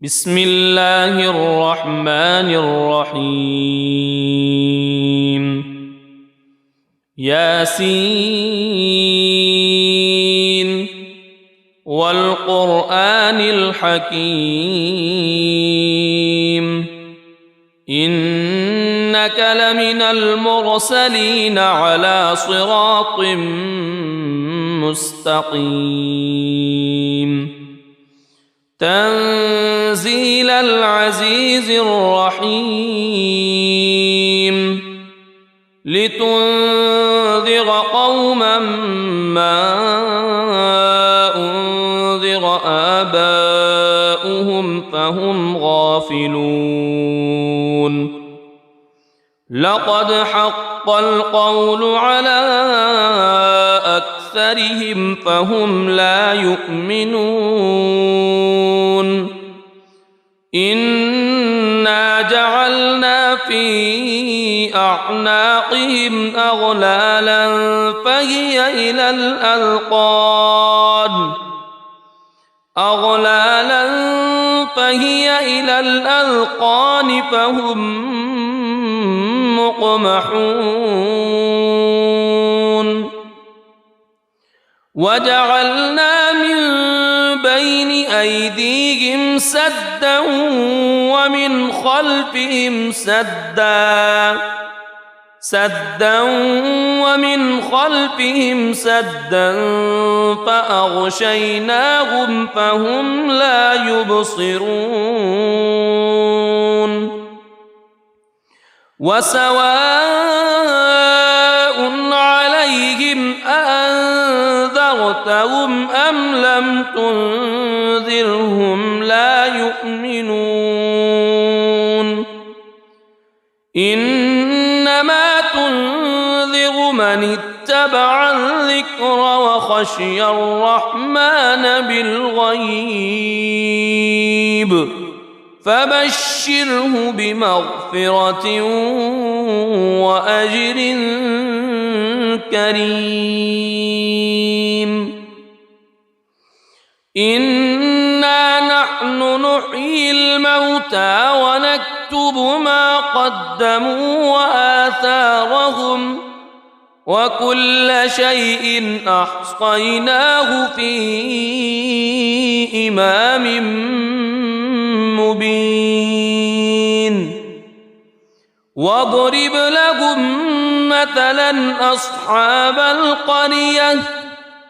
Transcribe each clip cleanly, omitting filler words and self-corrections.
بسم الله الرحمن الرحيم ياسين والقرآن الحكيم إنك لمن المرسلين على صراط مستقيم تنزيل العزيز الرحيم لتنذر قوما ما أنذر آباؤهم فهم غافلون لقد حق القول على أكثرهم فهم لا يؤمنون إنا جعلنا في أعناقهم أغلالا فهي إلى الأذقان فهم مقمحون وجعلنا من بين أيديهم سدا ومن خلفهم سدا فأغشيناهم فهم لا يبصرون وسواء عليهم أأنذرتهم أم لم تنذرهم لا يؤمنون إنما تنذر من اتبع الذكر وخشي الرحمن بالغيب فبشره بمغفرة وأجر كريم إنا نحن نحيي الموتى ونكتب ما قدموا وآثارهم وكل شيء أحصيناه في إمام مبين واضرب لهم مثلا أصحاب القرية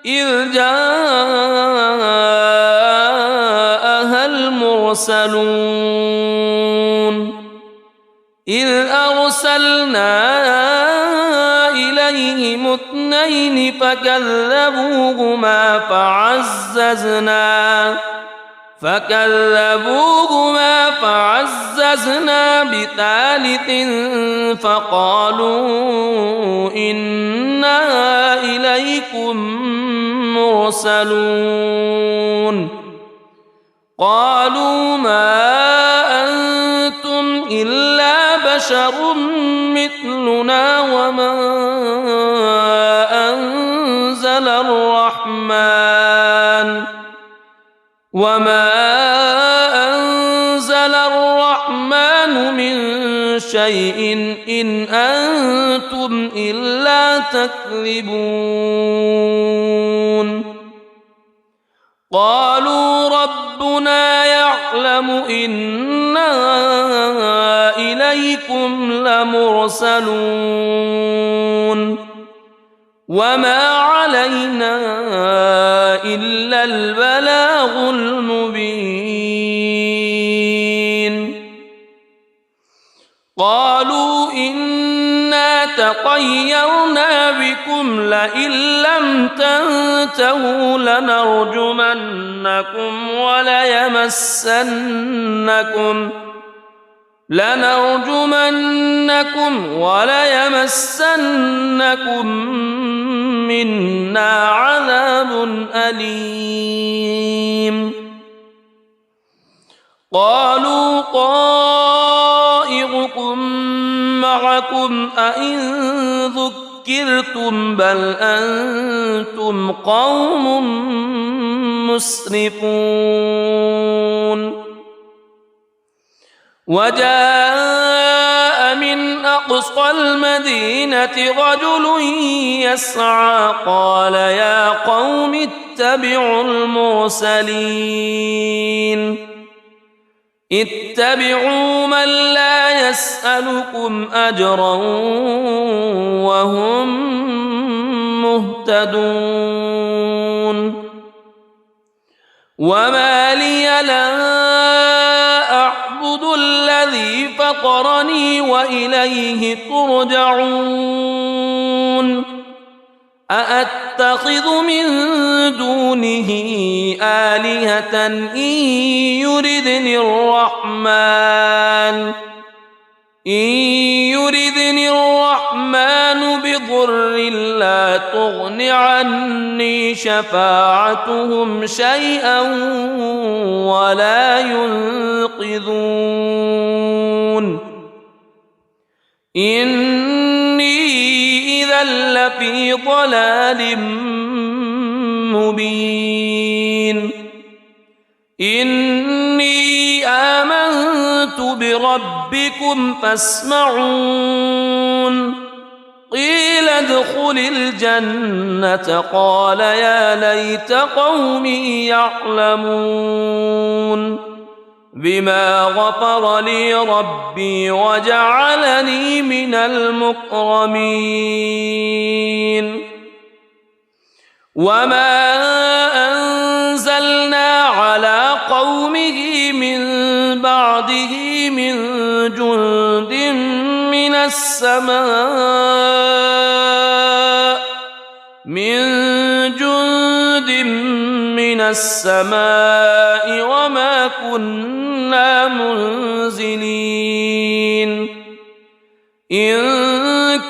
إذ جاءها المرسلون إذ أرسلنا إليهم اثنين فكذبوهما فعززنا بثالث فقالوا إنا إليكم مرسلون قالوا ما أنتم إلا بشر مثلنا وما أنزل الرحمن من شيء إن أنتم إلا تكذبون قالوا ربنا يعلم إنا إليكم لمرسلون وما علينا إلا البلاغ المبين قالوا إنا تطيرنا بكم لئن لم تنتهوا لنرجمنكم وليمسنكم منا عذاب أليم قالوا طائركم معكم أئن ذكرتم بل أنتم قوم مسرفون وجاء من أقصى المدينة رجل يسعى قال يا قوم اتبعوا المرسلين اتبعوا من لا يسألكم أجرا وهم مهتدون وما لي لا أعبد الذي فطرني وإليه ترجعون أأتخذ من دونه آلهة إن يردني الرحمن بضر لا تغن عني شفاعتهم شيئا ولا ينقذون إني إذا لفي ضلال مبين إني آمنت بربكم فاسمعون قيل ادخل الجنة قال يا ليت قومي يعلمون بما غفر لي ربي وجعلني من المكرمين وما أنزلنا على قومه من بعده من جند من السماء وما كنا منزلين إن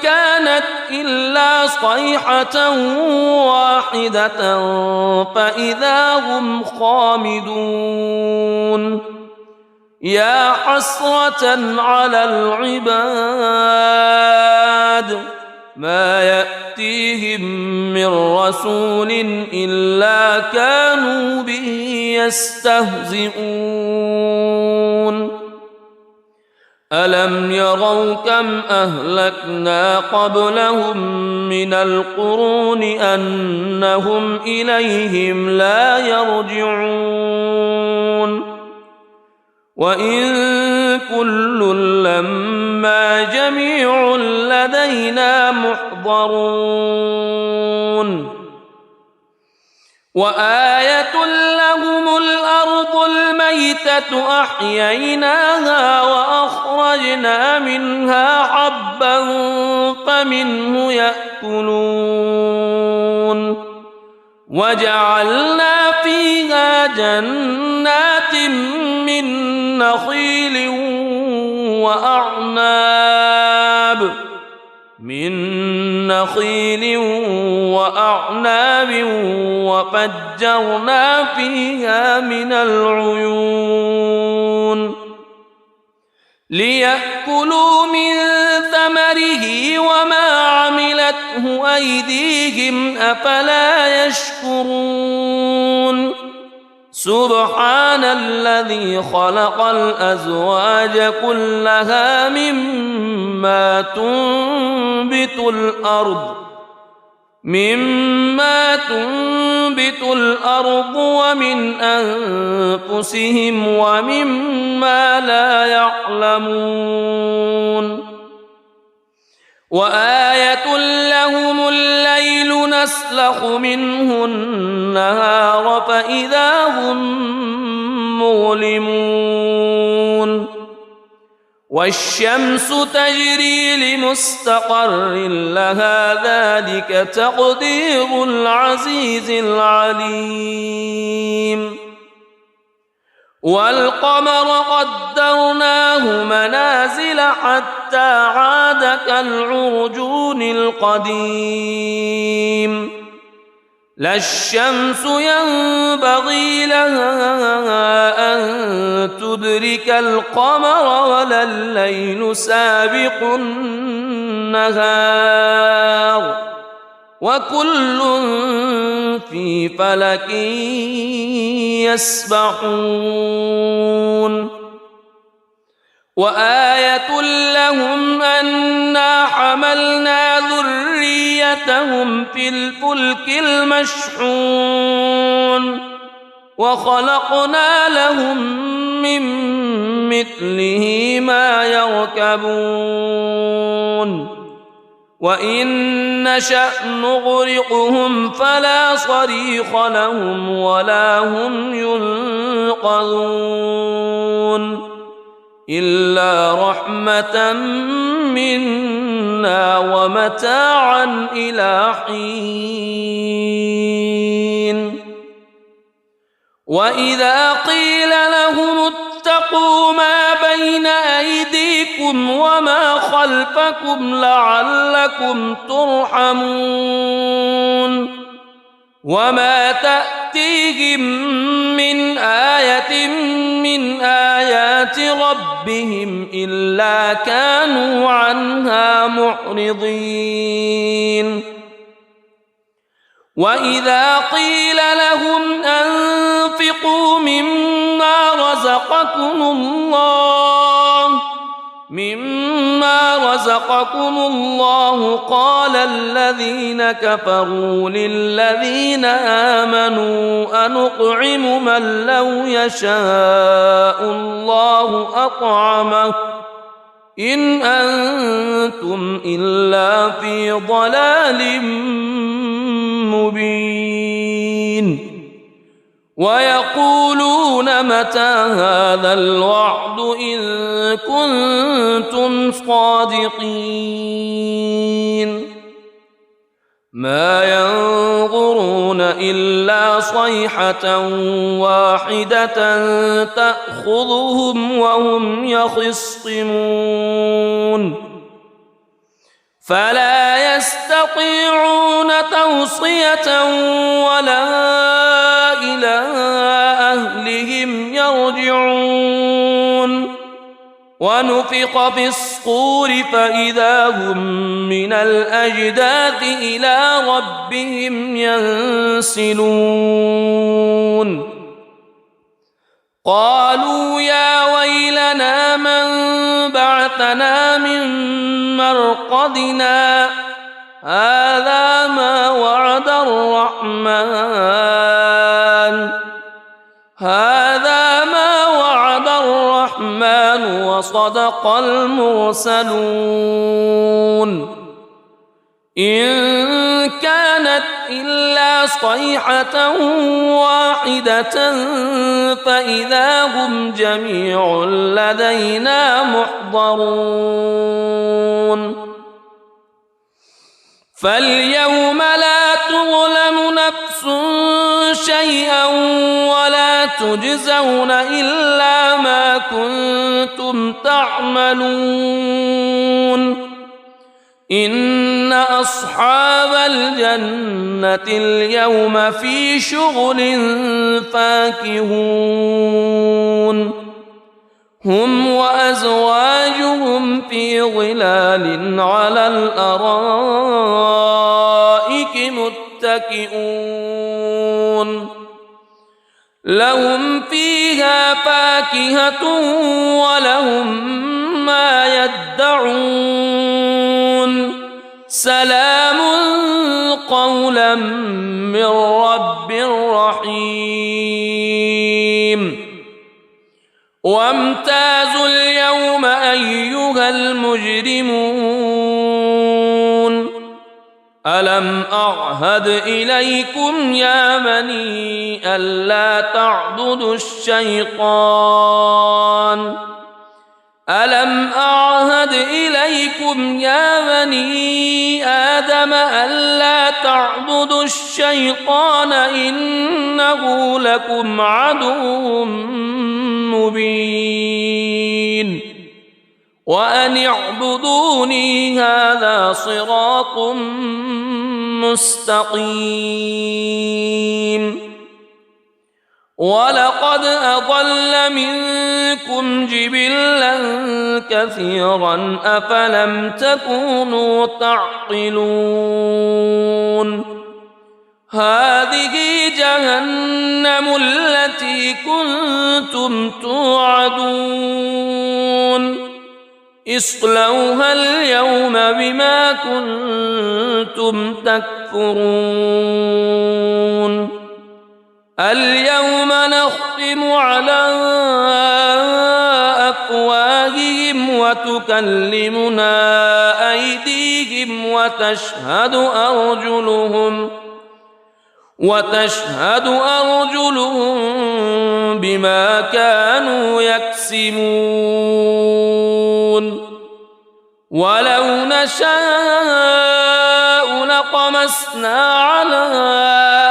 كانت إلا صيحة واحدة فإذا هم خامدون يا حسرة على العباد ما يأتيهم من رسول إلا كانوا به يستهزئون ألم يروا كم أهلكنا قبلهم من القرون أنهم إليهم لا يرجعون وإن كل لما جميع لدينا محضرون وآية لهم الأرض الميتة أحييناها وأخرجنا منها حبا فمنه يأكلون وجعلنا فيها جنات من نخيل وأعناب وفجرنا فيها من العيون ليأكلوا من ثمره وما عملته أيديهم أفلا يشكرون سبحان الذي خلق الأزواج كلها مما تنبت الأرض ومن أنفسهم ومما لا يعلمون وآية لهم الليل نسلخ منه النهار فإذا هم مظلمون والشمس تجري لمستقر لها ذلك تقدير العزيز العليم والقمر قدرناه منازل حتى عاد كالعرجون القديم لا الشمس ينبغي لها أن تدرك القمر ولا الليل سابق النهار وكل في فلك يسبحون وآية لهم أنا حملنا ذريتهم في الفلك المشحون وخلقنا لهم من مثله ما يركبون وإن نشأ نغرقهم فلا صريخ لهم ولا هم ينقذون إلا رحمة منا ومتاعا إلى حين وإذا قيل لهم اتقوا ما بين أيديكم وما خلفكم لعلكم ترحمون وما تأتيهم من آية من آيات ربهم إلا كانوا عنها معرضين وإذا قيل لهم أنفقوا مما رزقكم الله قال الذين كفروا للذين آمنوا أنطعم من لو يشاء الله أطعمه إن أنتم إلا في ضلال مبين ويقولون متى هذا الوعد إن كنتم صادقين ما ينظرون إلا صيحة واحدة تأخذهم وهم يخصمون فلا يستطيعون توصية ولا إلى أهلهم يرجعون ونفخ في الصور فإذا هم من الأجداث إلى ربهم ينسلون قالوا يا ويلنا من بعثنا من مرقدنا هذا ما وعد الرحمن وصدق المرسلون إن كانت إلا صيحة واحدة فإذا هم جميع لدينا محضرون فاليوم لا تظلم نفس شيئا ولا تجزون إلا ما كنتم تعملون إن أصحاب الجنة اليوم في شغل فاكهون هم وأزواجهم في ظلال على الأرائك متكئون لهم فيها فاكهة ولهم ما يدعون سلام قولا من رب رحيم وامتازوا اليوم أيها المجرمون ألم أعهد إليكم يا بني ألا تعبدوا الشيطان ألم أعهد إليكم يا بني آدم ألا تعبدوا الشيطان إنه لكم عدو مبين وأن اعبدوني هذا صراط مستقيم ولقد أضل منكم جبلا كثيرا أفلم تكونوا تعقلون هذه جهنم التي كنتم توعدون اصلوها اليوم بما كنتم تكفرون اليوم نختم على أفواههم وتكلمنا أيديهم وتشهد أرجلهم بما كانوا يكسبون ولو نشاء لطمسنا على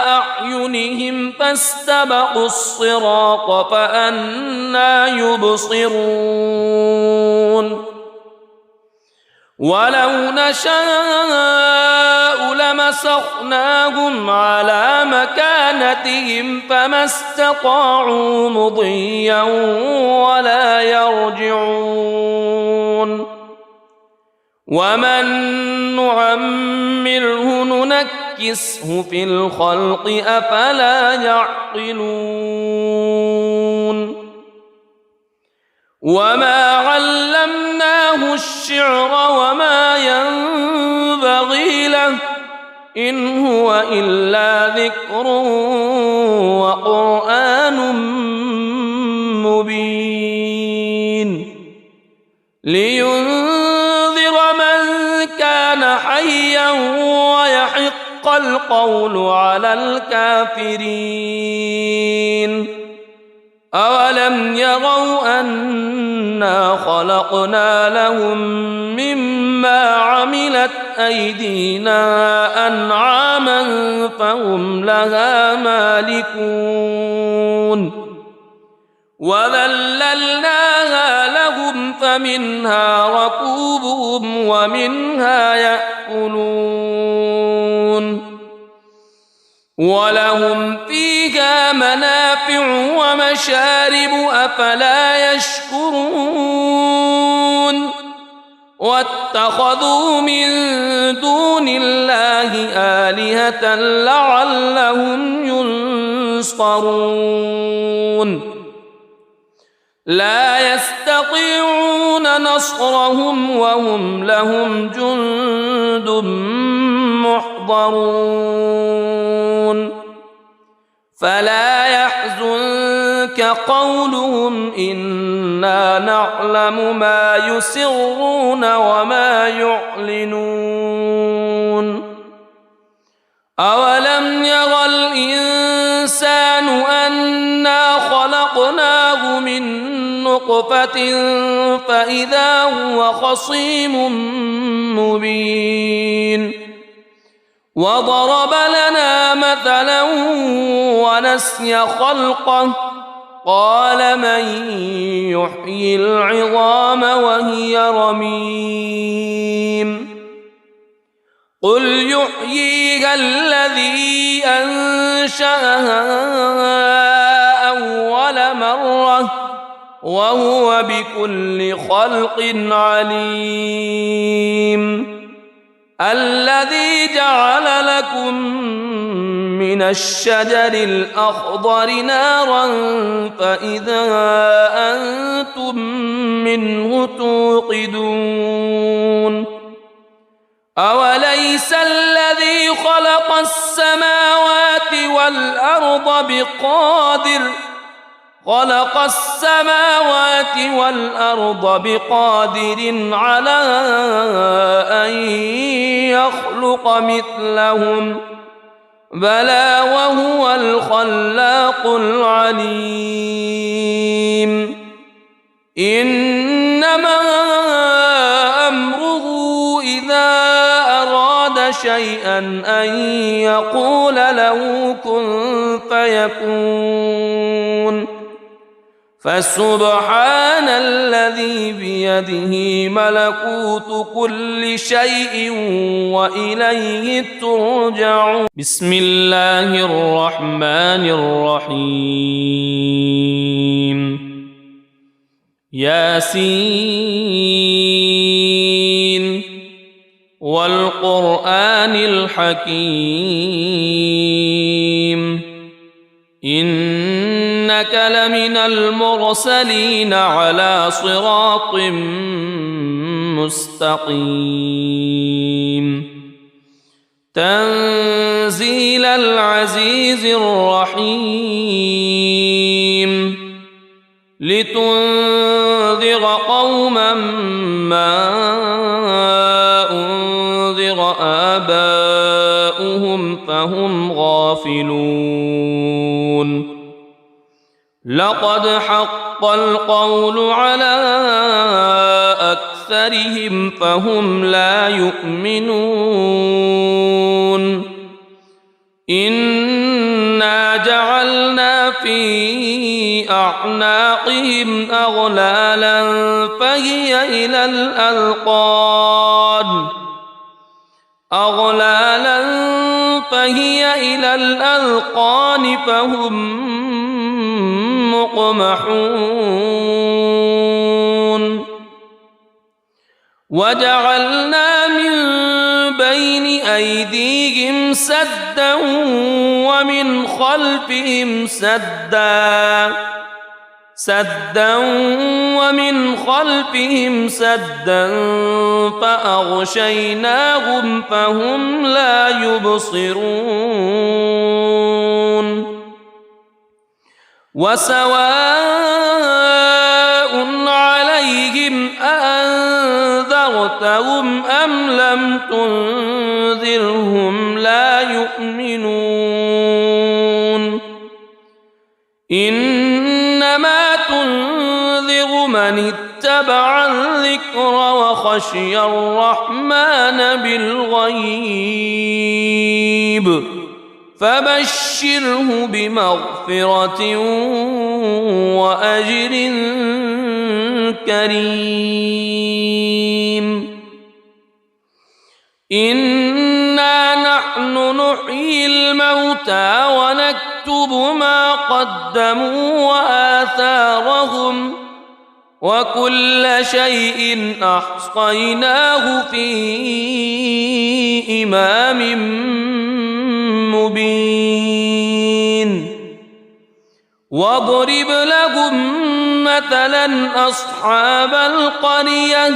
أعينهم فاستبقوا الصراط فأنى يبصرون ولو نشاء لمسخناهم على مكانتهم فما استطاعوا مضيا ولا يرجعون ومن نعمره ننكسه في الخلق أفلا يعقلون وما علمناه الشعر وما ينبغي له إن هو إلا ذكر وقرآن مبين لينذر من كان حيا ويحق القول على الكافرين أولم يروا أنا خلقنا لهم مما عملت أيدينا أنعاما فهم لها مالكون وذللناها لهم فمنها ركوبهم ومنها يأكلون ولهم فيها منافع ومشارب أفلا يشكرون واتخذوا من دون الله آلهة لعلهم ينصرون لا يستطيعون نصرهم وهم لهم جند محضرون فلا يحزنك قولهم إنا نعلم ما يسرون وما يعلنون أولم ير الإنسان أنا خلقناه من نطفة فإذا هو خصيم مبين وضرب لنا مثلا ونسي خلقه قال من يحيي العظام وهي رميم قل يحييها الذي أنشأها أول مرة وهو بكل خلق عليم الذي جعل لكم من الشجر الأخضر نارا فإذا أنتم منه توقدون أوليس الذي خلق السماوات والأرض بقادر على أن يخلق مثلهم بلى وهو الخلاق العليم إنما أمره إذا أراد شيئا أن يقول له كن فيكون فسبحان الذي بيده ملكوت كل شيء وإليه ترجعون بسم الله الرحمن الرحيم ياسين والقرآن الحكيم إنك لمن المرسلين على صراط مستقيم تنزيل العزيز الرحيم لتنذر قوما ما أنذر آباؤهم فهم غافلون لقد حق القول على أكثرهم فهم لا يؤمنون إنا جعلنا في أعناقهم أغلالا فهي إلى الأذقان فهم مقمحون وجعلنا من بين أيديهم سدا ومن خلفهم سدا فأغشيناهم فهم لا يبصرون وسواء عليهم أأنذرتهم أم لم تنذرهم لا يؤمنون إنما تنذر من اتبع الذكر وخشي الرحمن بالغيب فبشره بمغفرة وأجر كريم إنا نحن نحيي الموتى ونكتب ما قدموا وآثارهم وكل شيء أحصيناه في إمام مبين واضرب لهم مثلا أصحاب القرية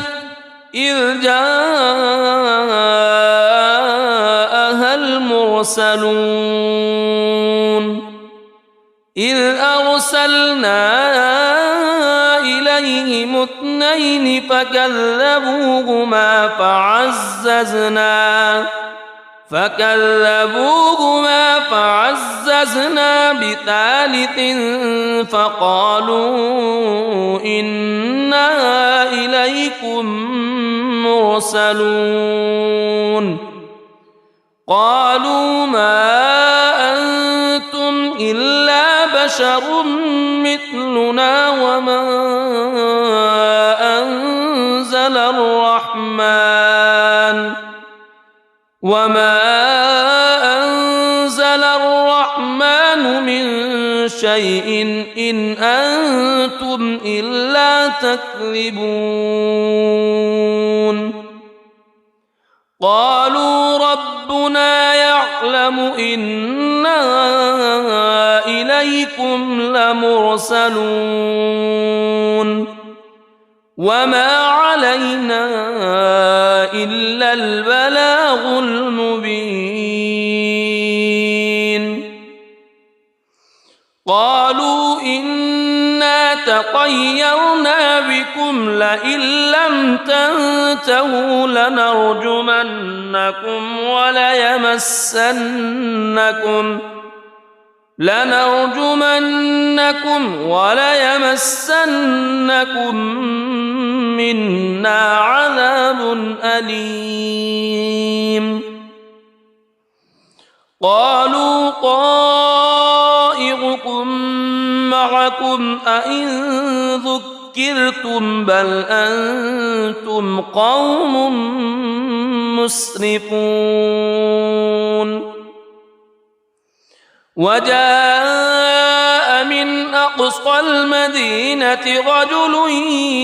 إذ جاءها المرسلون إذ أرسلنا إليهم اثنين فكذبوهما فعززنا بثالث فقالوا إنا إليكم مرسلون قالوا ما أنتم إلا بشر مثلنا وما أنزل الرحمن من شيء إن أنتم إلا تكذبون قالوا ربنا يعلم إنا إليكم لمرسلون وما علينا إلا البلاغ المبين قالوا إنا تطيرنا بكم لئن لم تنتهوا لنرجمنكم وليمسنكم منا عذاب أليم قالوا طائركم معكم أئن ذكرتم بل أنتم قوم مسرفون وجاء من أقصى المدينة رجل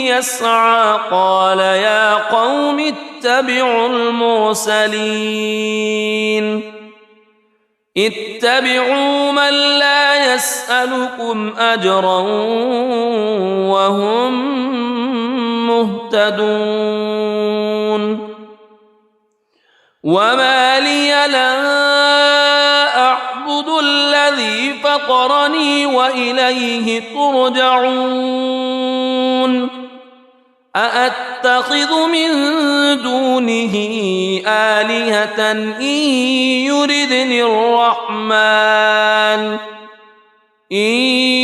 يسعى قال يا قوم اتبعوا المرسلين اتبعوا من لا يسألكم أجرا وهم مهتدون وما لي لا أعبد الذي فطرني وإليه ترجعون أأتخذ من دونه آلهة إن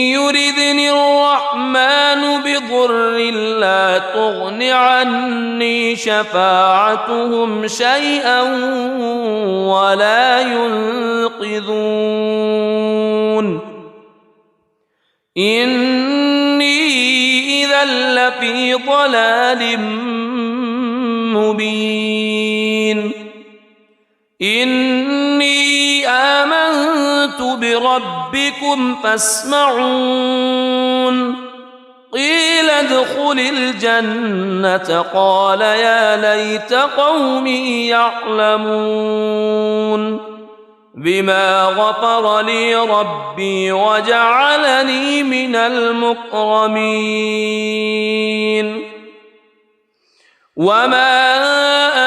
يردني الرحمن بضر لا تغن عني شفاعتهم شيئا ولا ينقذون إني إذا لفي ضلال مبين إني آمنت بربكم فاسمعون قيل ادخل الجنة قال يا ليت قومي يعلمون بما غفر لي ربي وجعلني من المكرمين وما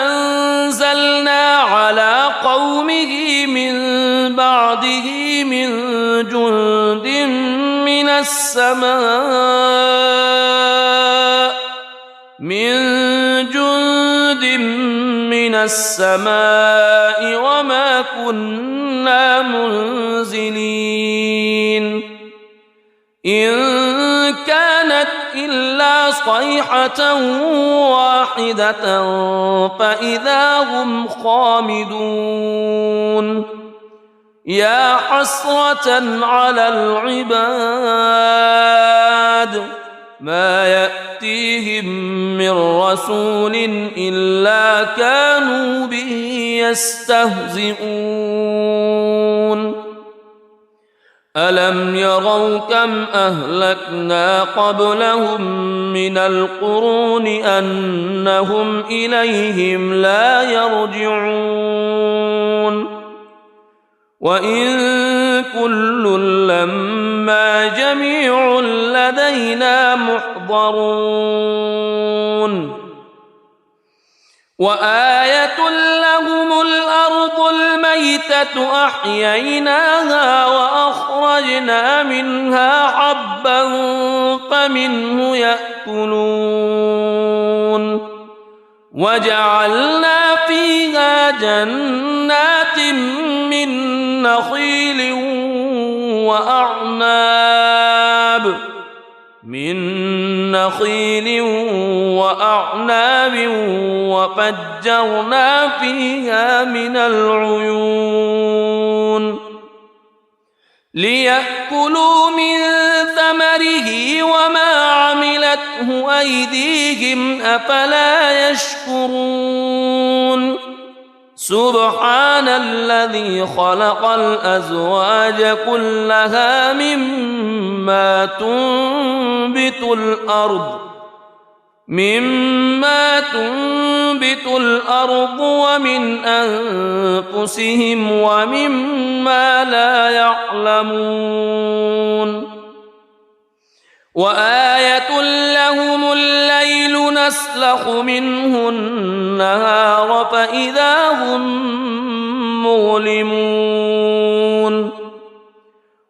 أنزلنا على قومه من بعده من جند من السماء وما كنا منزلين إن كانت إلا صيحة واحدة فإذا هم خامدون يا حسرة على العباد ما يأتيهم من رسول إلا كانوا به يستهزئون ألم يروا كم أهلكنا قبلهم من القرون أنهم إليهم لا يرجعون وإن كل لما جميع لدينا محضرون وآية لهم الأرض الميتة أحييناها وأخرجنا منها حبا فمنه يأكلون وجعلنا فيها جنات من نخيل وأعناب وفجرنا فيها من العيون ليأكلوا من ثمره وما عملته أيديهم أفلا يشكرون سبحان الذي خلق الأزواج كلها مما تنبت الأرض ومن أنفسهم ومما لا يعلمون وآية لهم الليل نسلخ منه النهار فإذا هم مظلمون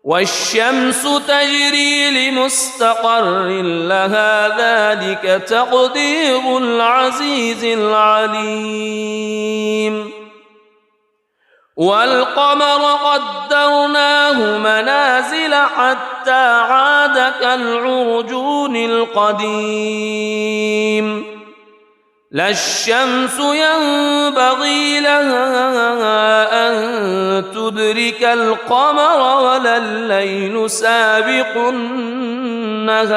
والشمس تجري لمستقر لها ذلك تقدير العزيز العليم والقمر قدرناه منازل حتى عاد كالعرجون القديم لا الشمس ينبغي لها أن تدرك القمر ولا الليل سابق النهار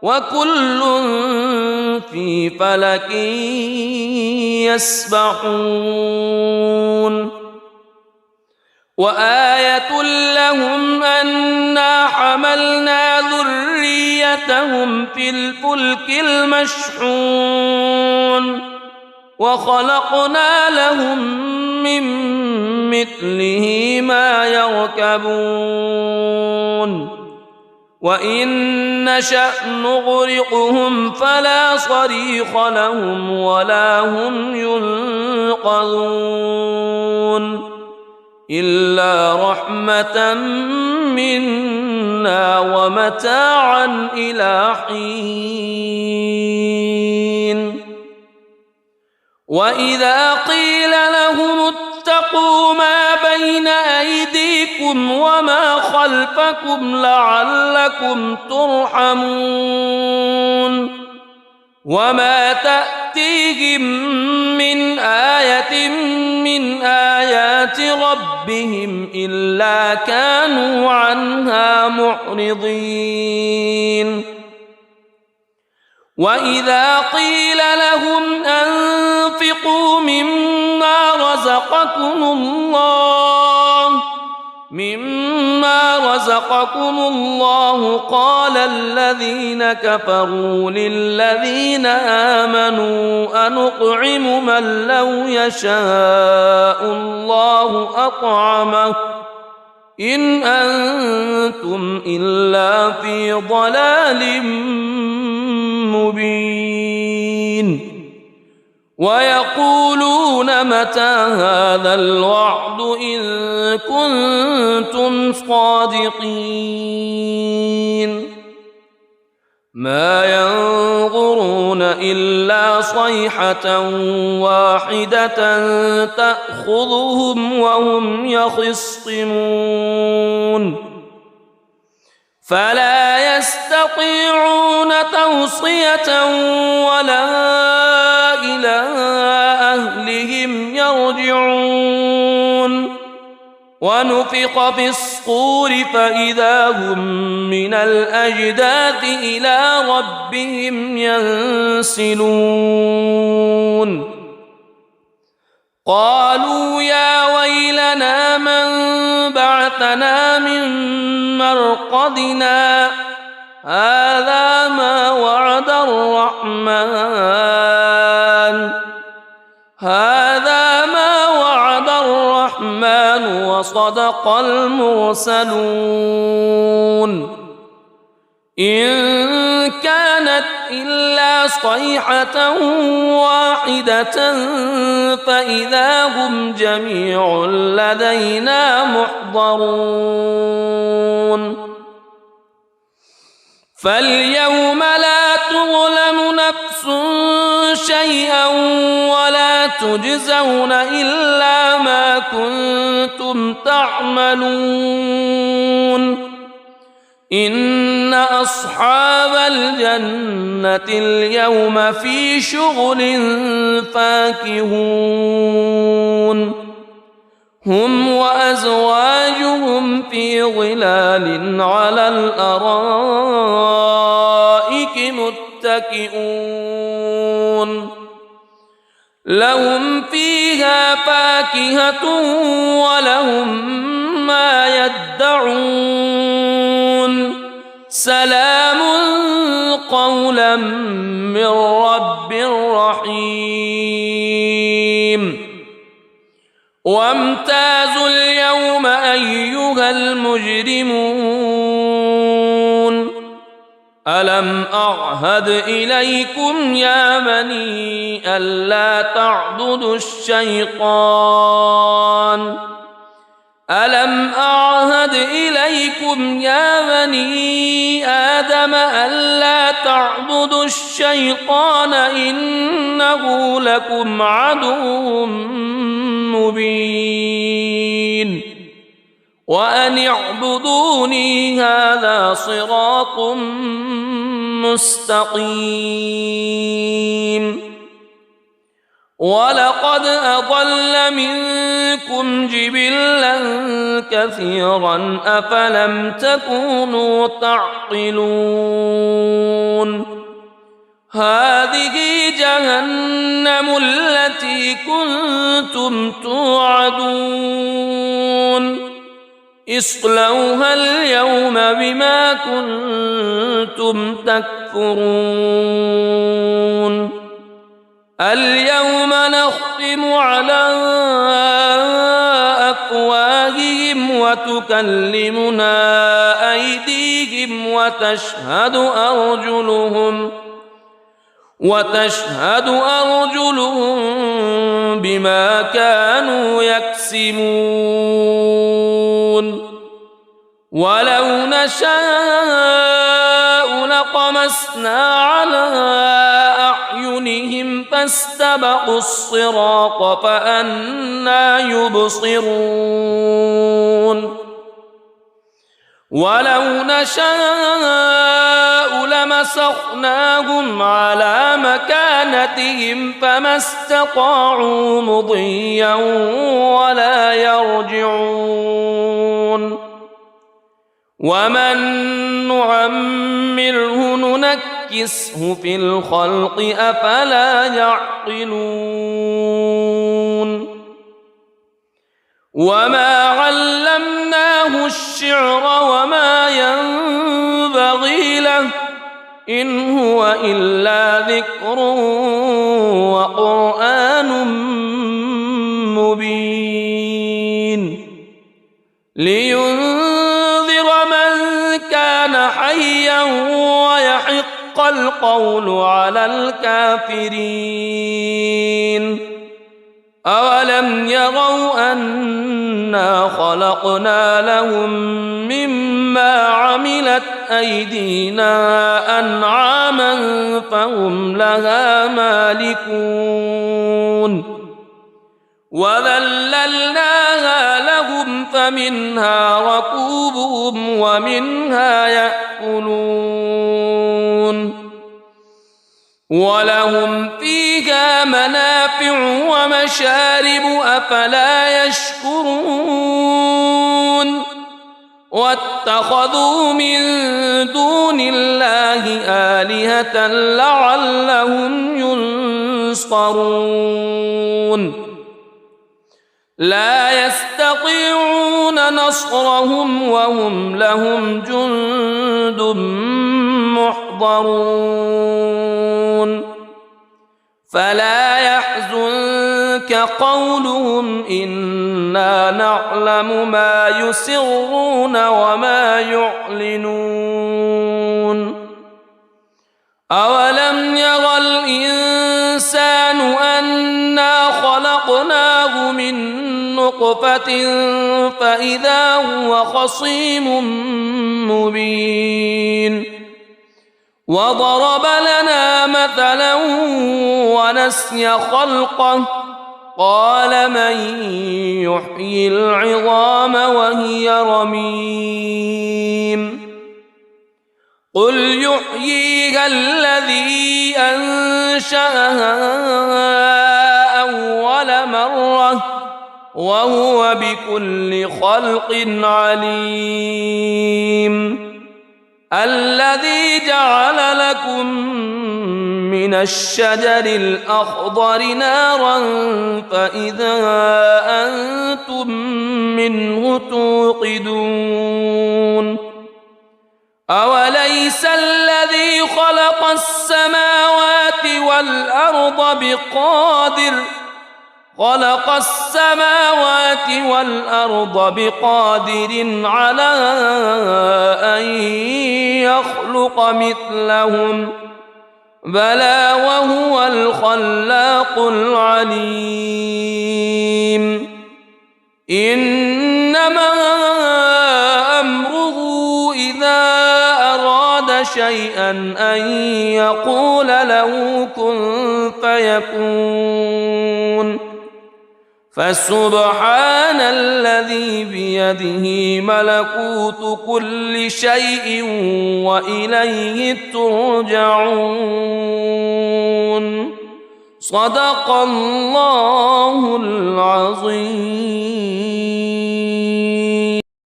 وكل في فلك يسبحون وآية لهم أنا حملنا ذريتهم في الفلك المشحون وخلقنا لهم من مثله ما يركبون وإن نشأ نغرقهم فلا صريخ لهم ولا هم ينقذون إلا رحمة منا ومتاعا إلى حين وإذا قيل لهم اتقوا ما بين أيديكم وما خلفكم لعلكم ترحمون وما تأتيهم من آية من آيات ربهم إلا كانوا عنها معرضين وإذا قيل لهم أنفقوا مما رزقكم الله قال الذين كفروا للذين آمنوا أنطعم من لو يشاء الله أطعمه إن أنتم إلا في ضلال مبين ويقولون متى هذا الوعد إن كنتم صادقين ما ينظرون إلا صيحة واحدة تأخذهم وهم يخصمون فلا يستطيعون توصية ولا إلى أهلهم يرجعون ونفخ في الصور فإذا هم من الأجداث إلى ربهم ينسلون قالوا يا ويلنا من بعثنا من مرقدنا هذا ما وعد الرحمن وصدق المرسلون إن كانت إلا صيحة واحدة فإذا هم جميع لدينا محضرون فاليوم لا تظلم نفس شيئا ولا تجزون إلا ما كنتم تعملون إن أصحاب الجنة اليوم في شغل فاكهون هم وأزواجهم في ظلال على الأرائك متكئون لهم فيها فاكهة ولهم ما يدعون سلام قولا من رب رحيم وامتازوا اليوم أيها المجرمون ألم أعهد إليكم يا بني ألا تعبدوا الشيطان ألم أعهد إليكم يا بني آدم ألا تعبدوا الشيطان إنه لكم عدو مبين وأن اعبدوني هذا صراط مستقيم ولقد أضل منكم جبلا كثيرا أفلم تكونوا تعقلون هذه جهنم التي كنتم توعدون اصلوها اليوم بما كنتم تكفرون اليوم نختم على وتكلمنا أيديهم وتشهد أرجلهم بما كانوا يكسبون ولو نشاء لطمسنا على أعينهم فاستبقوا الصراط فأنى يبصرون ولو نشاء لمسخناهم على مكانتهم فما استطاعوا مضيا ولا يرجعون ومن نعمره ننكسه في الخلق أفلا يعقلون وما علمناه الشعر وما ينبغي له إن هو إلا ذكر وقرآن مبين لينذر من كان حيا ويحق القول على الكافرين أولم يروا أنا خلقنا لهم مما عملت أيدينا أنعاما فهم لها مالكون وذللناها لهم فمنها ركوبهم ومنها يأكلون ولهم فيها منافع ومشارب أفلا يشكرون واتخذوا من دون الله آلهة لعلهم ينصرون لا يستطيعون نصرهم وهم لهم جند محضرون فلا يحزنك قولهم إنا نعلم ما يسرون وما يعلنون أولم ير الإنسان أنا خلقناه من نطفة فإذا هو خصيم مبين وضرب لنا مثلا ونسي خلقه قال من يحيي العظام وهي رميم قل يحييها الذي أنشأها أول مرة وهو بكل خلق عليم الذي جعل لكم من الشجر الأخضر نارا فإذا أنتم منه توقدون أوليس الذي خلق السماوات والأرض بقادر على أن يخلق مثلهم بلى وهو الخلاق العليم إنما أمره إذا أراد شيئا أن يقول له كن فيكون فسبحان الذي بيده ملكوت كل شيء وإليه ترجعون صدق الله العظيم.